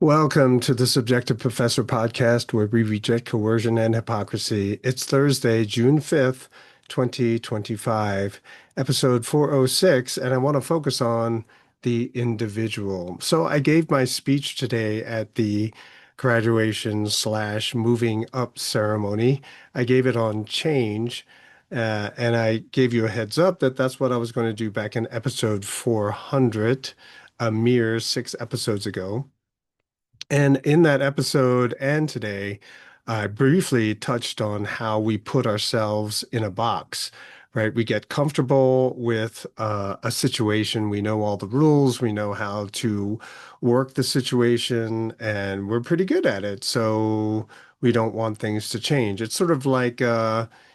Welcome to the Subjective Professor podcast, where we reject coercion and hypocrisy. It's Thursday, June 5th, 2025, episode 406, and I want to focus on the individual. So I gave my speech today at the graduation slash moving up ceremony. I gave it on change, and I gave you a heads up that that's what I was going to do back in episode 400, a mere 6 episodes ago. And in that episode and today, I briefly touched on how we put ourselves in a box, right? We get comfortable with a situation. We know all the rules. We know how to work the situation, and we're pretty good at it. So we don't want things to change. It's sort of like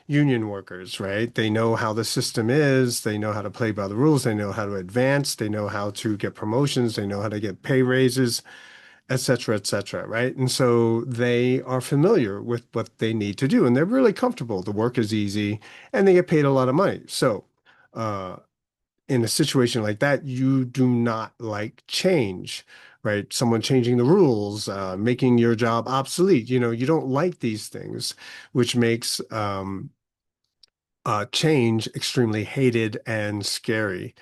union workers, right? They know how the system is. They know how to play by the rules. They know how to advance. They know how to get promotions. They know how to get pay raises, et cetera, right? And so they are familiar with what they need to do, and they're really comfortable. The work is easy, and they get paid a lot of money. So, uh, in a situation like that, you do not like change, right? Someone changing the rules, making your job obsolete. You don't like these things, which makes change extremely hated and scary.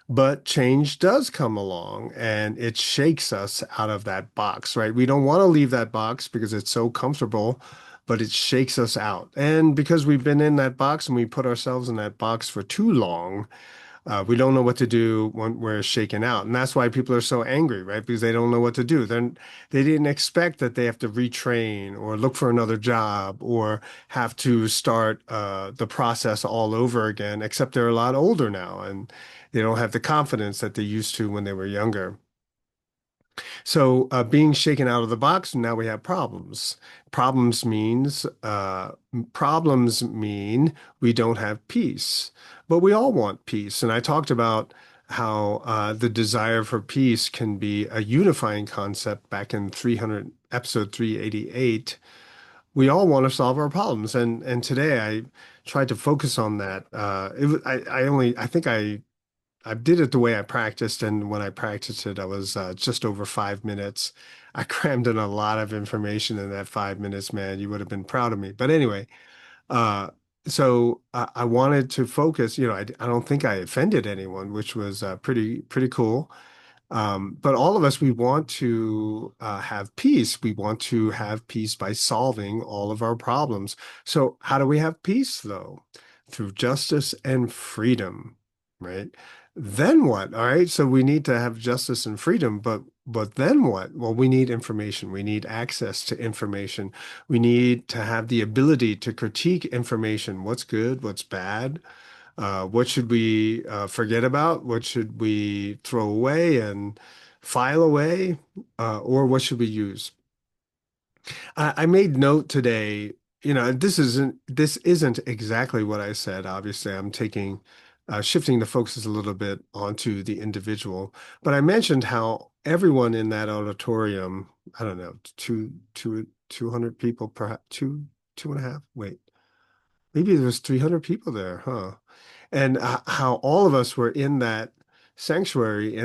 But change does come along and it shakes us out of that box, right? We don't want to leave that box because it's so comfortable, but it shakes us out. And because we've been in that box and we put ourselves in that box for too long, we don't know what to do when we're shaken out. And that's why people are so angry, right? Because they don't know what to do. They didn't expect that they have to retrain or look for another job or have to start the process all over again, except they're a lot older now and they don't have the confidence that they used to when they were younger. So being shaken out of the box, now we have problems. Problems means problems mean we don't have peace, but we all want peace. And I talked about how the desire for peace can be a unifying concept back in 300 episode 388. We all want to solve our problems, and today I tried to focus on that. I think I did it the way I practiced, and when I practiced it, I was just over 5 minutes. I crammed in a lot of information in that 5 minutes, man. You would have been proud of me. But anyway, uh, so I wanted to focus. I don't think I offended anyone, which was pretty cool. But all of us, we want to have peace. We want to have peace by solving all of our problems. So how do we have peace, though? Through justice and freedom, right? Then what? All right. So we need to have justice and freedom, but then what? Well, we need information. We need access to information. We need to have the ability to critique information. What's good? What's bad? What should we forget about? What should we throw away and file away? Or what should we use? I made note today, this isn't exactly what I said. Obviously, I'm taking shifting the focus a little bit onto the individual. But I mentioned how everyone in that auditorium, I don't know, 200 people, perhaps two and a half. Wait, maybe there was 300 people there, huh? And how all of us were in that sanctuary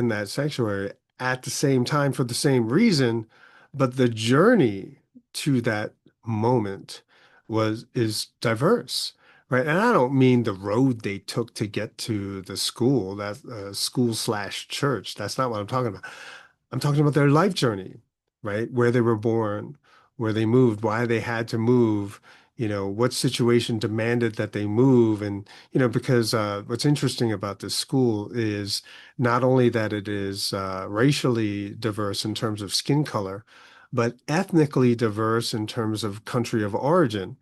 at the same time for the same reason, but the journey to that moment is diverse, right? And I don't mean the road they took to get to the school, that school slash church. That's not what I'm talking about. I'm talking about their life journey, right? Where they were born, where they moved, why they had to move, what situation demanded that they move. And, because what's interesting about this school is not only that it is racially diverse in terms of skin color, but ethnically diverse in terms of country of origin.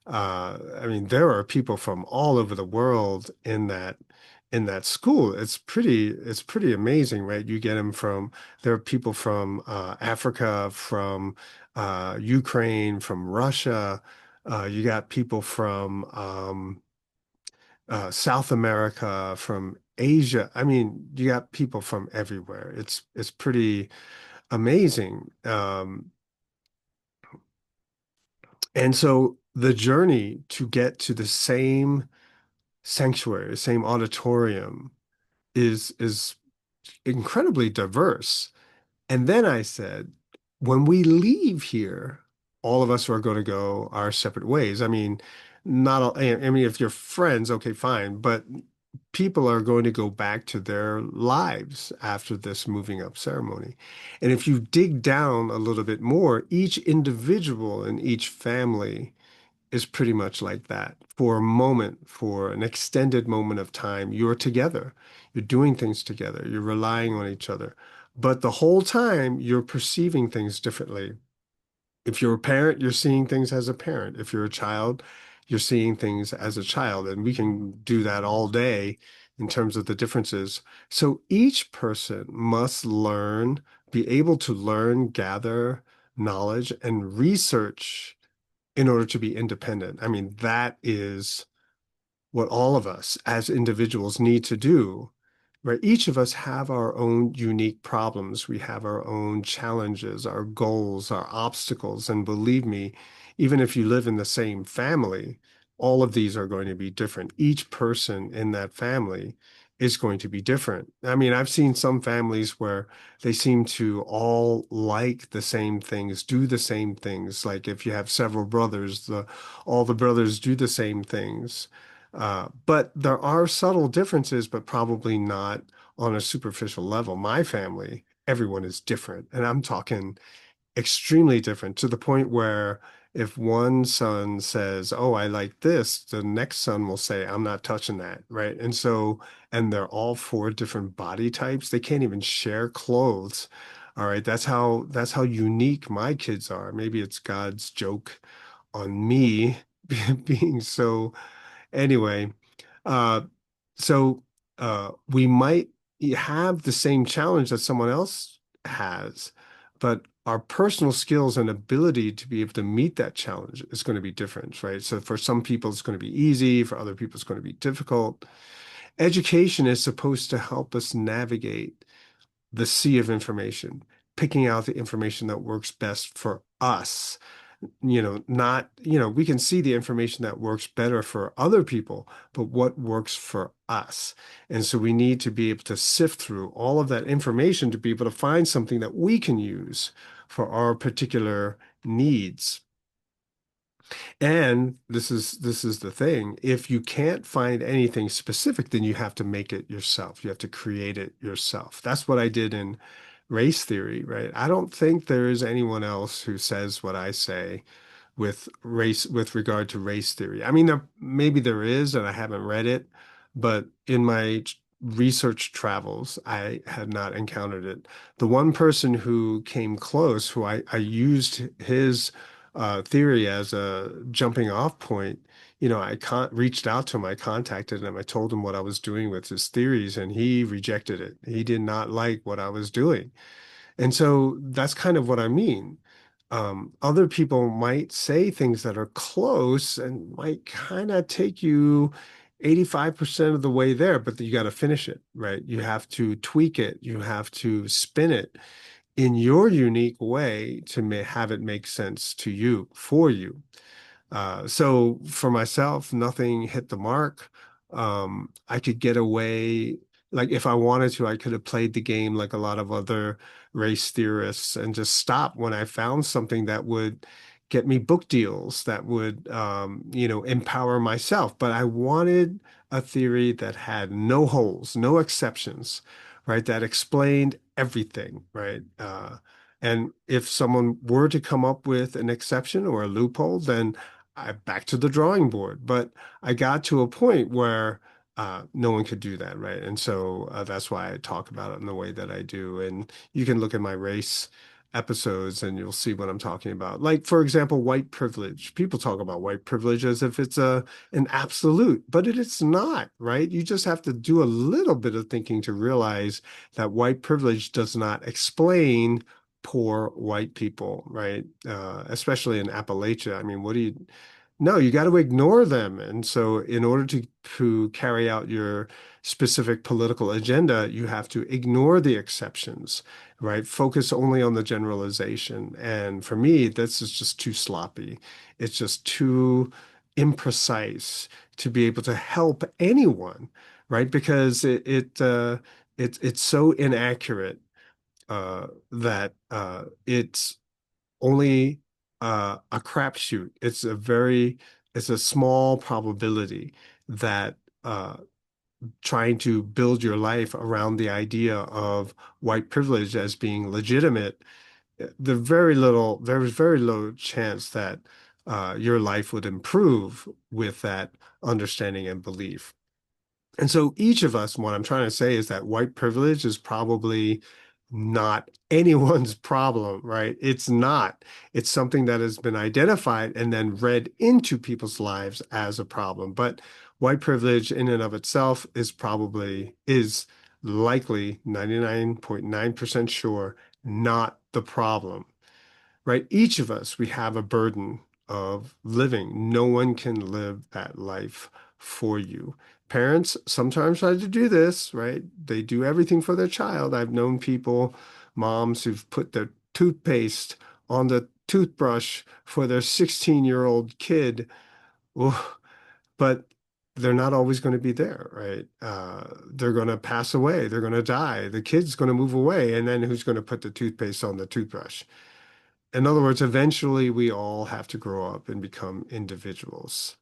I mean, there are people from all over the world in that school. It's pretty amazing, right? There are people from Africa, from Ukraine, from Russia. You got people from South America, from Asia. I mean, you got people from everywhere. It's pretty amazing. And so the journey to get to the same sanctuary, the same auditorium is incredibly diverse. And then I said, when we leave here, all of us are going to go our separate ways. I mean, not all, I mean, if you're friends, okay, fine, but people are going to go back to their lives after this moving up ceremony. And if you dig down a little bit more, each individual in each family is pretty much like that. For a moment, for an extended moment of time, you're together. You're doing things together. You're relying on each other. But the whole time, you're perceiving things differently. If you're a parent, you're seeing things as a parent. If you're a child, you're seeing things as a child. And we can do that all day in terms of the differences. So each person must learn, be able to learn, gather knowledge, and research in order to be independent. I mean, that is what all of us as individuals need to do, right? Each of us have our own unique problems. We have our own challenges, our goals, our obstacles. And believe me, even if you live in the same family, all of these are going to be different. Each person in that family is going to be different. I mean, I've seen some families where they seem to all like the same things, do the same things. Like if you have several brothers, all the brothers do the same things. But there are subtle differences, but probably not on a superficial level. My family, everyone is different. And I'm talking extremely different to the point where if one son says, "Oh, I like this," the next son will say, "I'm not touching that." Right. And so, and they're all four different body types. They can't even share clothes. All right. That's how unique my kids are. Maybe it's God's joke on me being so. Anyway, uh, so we might have the same challenge that someone else has, but our personal skills and ability to be able to meet that challenge is going to be different, right? So for some people, it's going to be easy. For other people, it's going to be difficult. Education is supposed to help us navigate the sea of information, picking out the information that works best for us, not, we can see the information that works better for other people, but what works for us. And so we need to be able to sift through all of that information to be able to find something that we can use for our particular needs. And this is the thing. If you can't find anything specific, then you have to make it yourself. You have to create it yourself. That's what I did in race theory, right? I don't think there is anyone else who says what I say with regard to race theory. I mean, maybe there is, and I haven't read it, but in my research travels, I had not encountered it. The one person who came close, who I used his theory as a jumping off point, reached out to him, I contacted him, I told him what I was doing with his theories, and he rejected it. He did not like what I was doing. And so that's kind of what I mean. Other people might say things that are close and might kind of take you 85% of the way there, but you got to finish it, right? You have to tweak it. You have to spin it in your unique way to have it make sense to you, for you. So for myself, nothing hit the mark. I could get away, like if I wanted to, I could have played the game like a lot of other race theorists and just stop when I found something that would get me book deals, that would, empower myself. But I wanted a theory that had no holes, no exceptions, right? That explained everything, right? And if someone were to come up with an exception or a loophole, then back to the drawing board. But I got to a point where no one could do that, right? And so that's why I talk about it in the way that I do. And you can look at my race episodes and you'll see what I'm talking about. Like, for example, white privilege. People talk about white privilege as if it's an absolute, but it's not, right? You just have to do a little bit of thinking to realize that white privilege does not explain poor white people, right? Especially in Appalachia. I mean, what do you, no, you got to ignore them. And so, in order to carry out your specific political agenda, you have to ignore the exceptions, right? Focus only on the generalization. And for me, this is just too sloppy. It's just too imprecise to be able to help anyone, right? Because it's so inaccurate that it's only a crapshoot. It's a small probability that trying to build your life around the idea of white privilege as being legitimate, there's very low chance that your life would improve with that understanding and belief. And so each of us, what I'm trying to say is that white privilege is probably not anyone's problem, right? It's not. It's something that has been identified and then read into people's lives as a problem. But white privilege in and of itself is likely 99.9% sure not the problem, right? Each of us, we have a burden of living. No one can live that life for you. Parents sometimes try to do this, right? They do everything for their child. I've known people, moms who've put their toothpaste on the toothbrush for their 16-year-old kid. Ooh, but they're not always going to be there, right? They're going to pass away. They're going to die. The kid's going to move away. And then who's going to put the toothpaste on the toothbrush? In other words, eventually we all have to grow up and become individuals.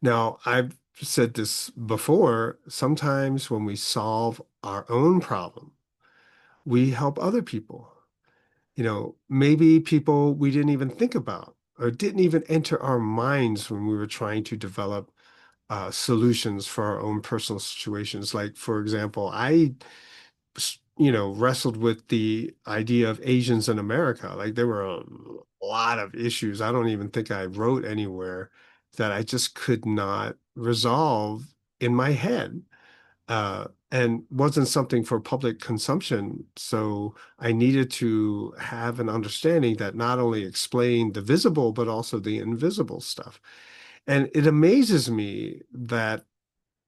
Now, I've said this before, sometimes when we solve our own problem, we help other people. Maybe people we didn't even think about or didn't even enter our minds when we were trying to develop solutions for our own personal situations. Like, for example, wrestled with the idea of Asians in America. Like there were a lot of issues. I don't even think I wrote anywhere that I just could not resolve in my head. And wasn't something for public consumption. So I needed to have an understanding that not only explained the visible, but also the invisible stuff. And it amazes me that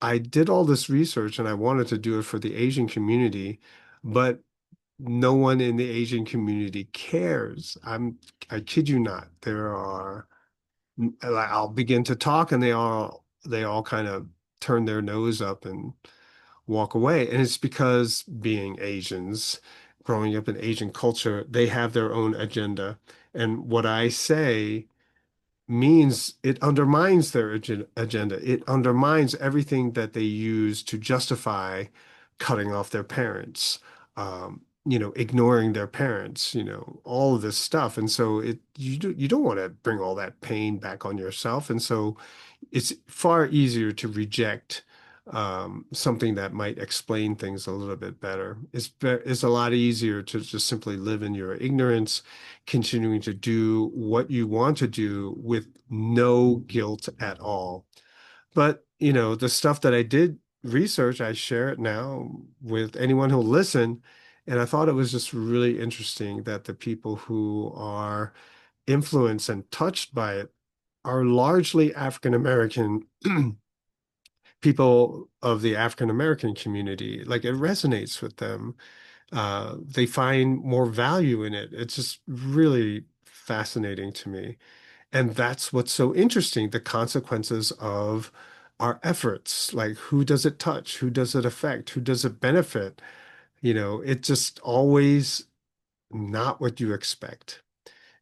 I did all this research and I wanted to do it for the Asian community, but no one in the Asian community cares. I kid you not. I'll begin to talk and they all kind of turn their nose up and walk away. And it's because being Asians, growing up in Asian culture, they have their own agenda. And what I say means it undermines their agenda. It undermines everything that they use to justify cutting off their parents, ignoring their parents, all of this stuff. And so you don't want to bring all that pain back on yourself. And so it's far easier to reject something that might explain things a little bit better. It's a lot easier to just simply live in your ignorance, continuing to do what you want to do with no guilt at all. But, the stuff that I did research, I share it now with anyone who'll listen. And I thought it was just really interesting that the people who are influenced and touched by it are largely African American people of the African American community. Like it resonates with them. They find more value in it. It's just really fascinating to me. And that's what's so interesting, the consequences of our efforts. Like who does it touch? Who does it affect? Who does it benefit? It just always not what you expect.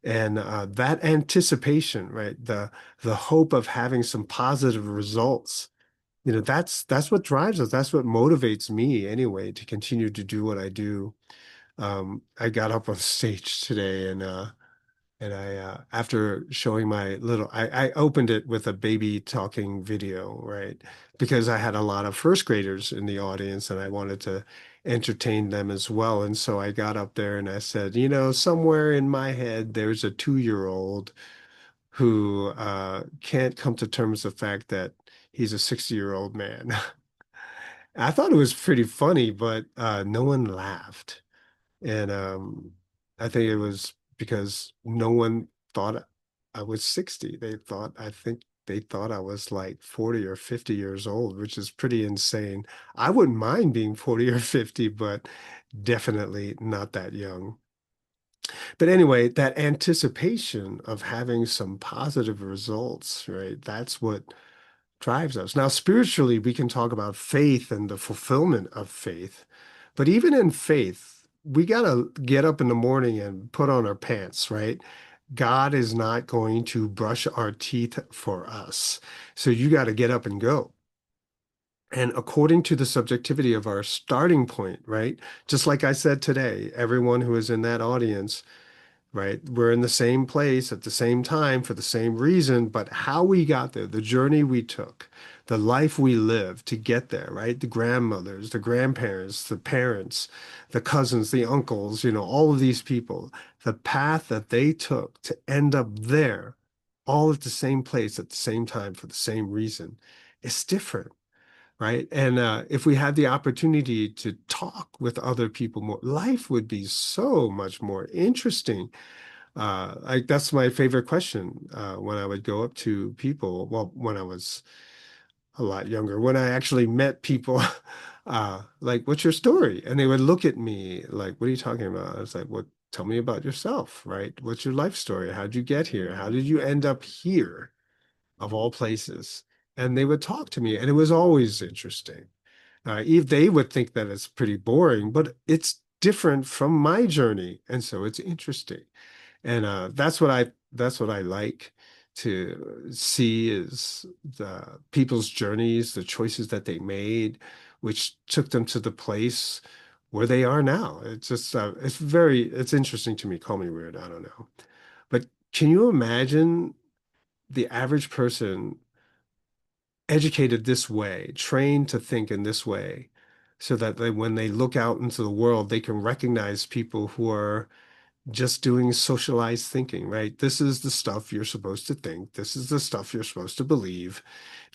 And that anticipation, right? The hope of having some positive results, that's what drives us. That's what motivates me anyway to continue to do what I do. I got up on stage today and I after showing my I opened it with a baby talking video, right? Because I had a lot of first graders in the audience and I wanted to entertain them as well. And so I got up there and I said, somewhere in my head there's a 2-year-old who can't come to terms with the fact that he's a 60-year-old man. I thought it was pretty funny, but no one laughed. And I think it was because no one thought I was 60. I think they thought I was like 40 or 50 years old, which is pretty insane. I wouldn't mind being 40 or 50, but definitely not that young. But anyway, that anticipation of having some positive results, right? That's what drives us. Now, spiritually, we can talk about faith and the fulfillment of faith. But even in faith, we gotta get up in the morning and put on our pants, right? God is not going to brush our teeth for us. So you got to get up and go. And according to the subjectivity of our starting point, right? Just like I said today, everyone who is in that audience, right? We're in the same place at the same time for the same reason, but how we got there, the journey we took, the life we lived to get there, right? The grandmothers, the grandparents, the parents, the cousins, the uncles, all of these people, the path that they took to end up there, all at the same place at the same time for the same reason, is different. Right. And if we had the opportunity to talk with other people more, life would be so much more interesting. That's my favorite question when I would go up to people. Well, when I was a lot younger, when I actually met people, like, what's your story? And they would look at me like, what are you talking about? I was like, what? Tell me about yourself, right? What's your life story? How'd you get here? How did you end up here, of all places? And they would talk to me, and it was always interesting. If they would think that it's pretty boring, but it's different from my journey, and so it's interesting. And that's what I like to see is the people's journeys, the choices that they made, which took them to the place where they are now. It's just it's interesting to me. Call me weird, I don't know. But can you imagine the average person educated this way, trained to think in this way, so that when they look out into the world, they can recognize people who are just doing socialized thinking, right? This is the stuff you're supposed to think. This is the stuff you're supposed to believe.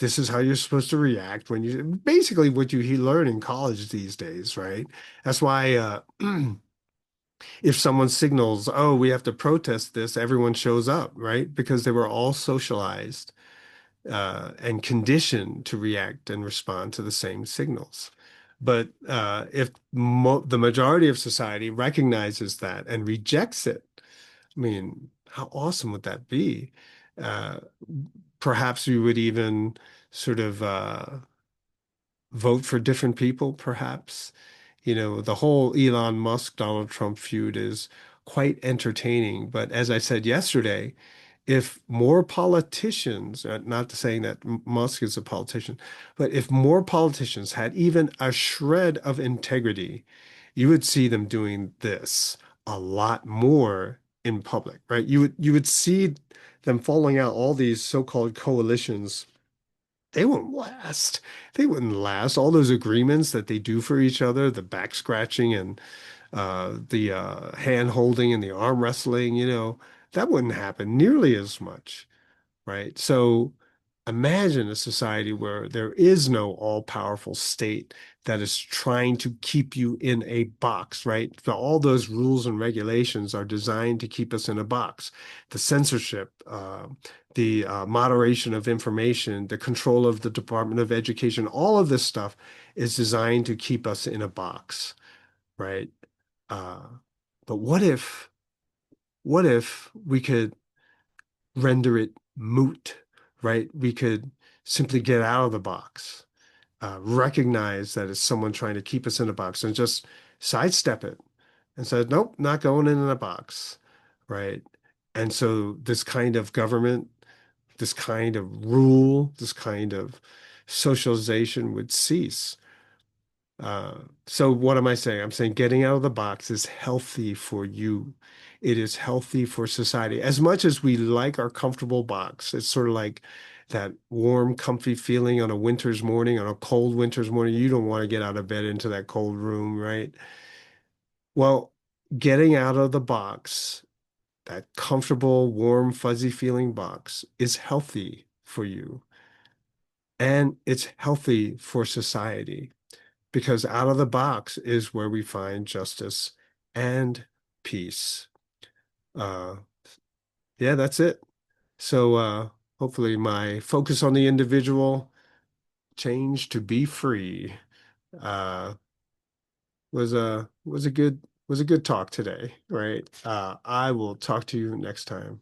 This is how you're supposed to react when basically what you learn in college these days, right? That's why if someone signals, oh, we have to protest this, everyone shows up, right? Because they were all socialized and conditioned to react and respond to the same signals. But if the majority of society recognizes that and rejects it, I mean, how awesome would that be? Uh, Perhaps we would even sort of vote for different people, perhaps. The whole Elon Musk, Donald Trump feud is quite entertaining. But as I said yesterday, if more politicians, not saying that Musk is a politician, but if more politicians had even a shred of integrity, you would see them doing this a lot more in public, right? You would see them falling out all these so-called coalitions. They wouldn't last. They wouldn't last. All those agreements that they do for each other, the back scratching and the hand holding and the arm wrestling, that wouldn't happen nearly as much, right? So imagine a society where there is no all-powerful state that is trying to keep you in a box, right? All those rules and regulations are designed to keep us in a box. The censorship, the moderation of information, the control of the Department of Education, all of this stuff is designed to keep us in a box, right? Uh, but what if we could render it moot, right? We could simply get out of the box, recognize that it's someone trying to keep us in a box and just sidestep it and said, nope, not going in a box, right? And so this kind of government, this kind of rule, this kind of socialization would cease. So what am I saying? I'm saying getting out of the box is healthy for you. It is healthy for society. As much as we like our comfortable box, it's sort of like that warm, comfy feeling on a winter's morning, on a cold winter's morning. You don't want to get out of bed into that cold room, right? Well, getting out of the box, that comfortable, warm, fuzzy feeling box is healthy for you. And it's healthy for society, because out of the box is where we find justice and peace. Uh, yeah, that's it. So hopefully my focus on the individual change to be free uh, was a good talk today, right? I will talk to you next time.